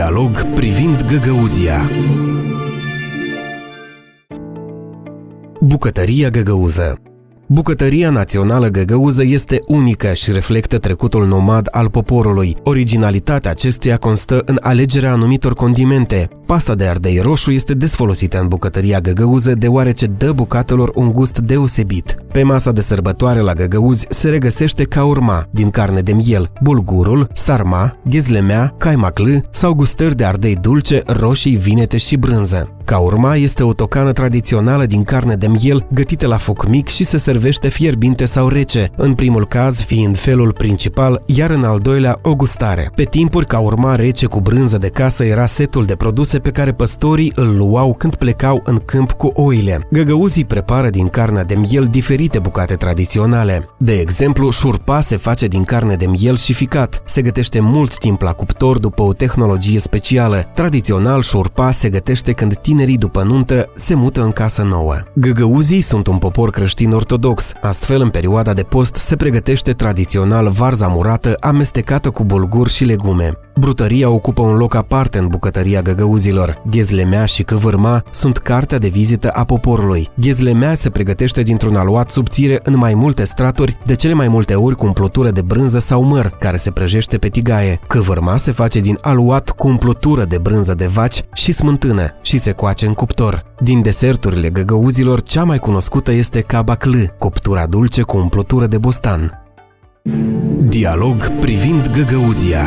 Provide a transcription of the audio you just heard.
Dialog privind Găgăuzia. Bucătăria găgăuză. Bucătăria națională găgăuză este unică și reflectă trecutul nomad al poporului. Originalitatea acesteia constă în alegerea anumitor condimente. Pasta de ardei roșu este des folosită în bucătăria găgăuză deoarece dă bucatelor un gust deosebit. Pe masa de sărbătoare la găgăuzi se regăsește caurma din carne de miel, bulgurul, sarma, ghezlemea, caimaclă sau gustări de ardei dulce, roșii, vinete și brânză. Caurma este o tocană tradițională din carne de miel gătită la foc mic și se servește fierbinte sau rece, în primul caz fiind felul principal, iar în al doilea o gustare. Pe timpuri, caurma rece cu brânză de casă era setul de produse pe care păstorii îl luau când plecau în câmp cu oile. Găgăuzii prepară din carnea de miel diferite bucate tradiționale. De exemplu, șurpa se face din carne de miel și ficat. Se gătește mult timp la cuptor după o tehnologie specială. Tradițional, șurpa se gătește când tinerii după nuntă se mută în casă nouă. Găgăuzii sunt un popor creștin ortodox, astfel în perioada de post se pregătește tradițional varza murată amestecată cu bulgur și legume. Brutăria ocupă un loc aparte în bucătăria găgăuzilor. Ghezlemea și căvârma sunt cartea de vizită a poporului. Ghezlemea se pregătește dintr-un aluat subțire în mai multe straturi, de cele mai multe ori cu umplutură de brânză sau măr, care se prăjește pe tigaie. Căvârma se face din aluat cu umplutură de brânză de vaci și smântână și se coace în cuptor. Din deserturile găgăuzilor, cea mai cunoscută este cabaclă, cuptura dulce cu umplutură de bostan. Dialog privind Găgăuzia.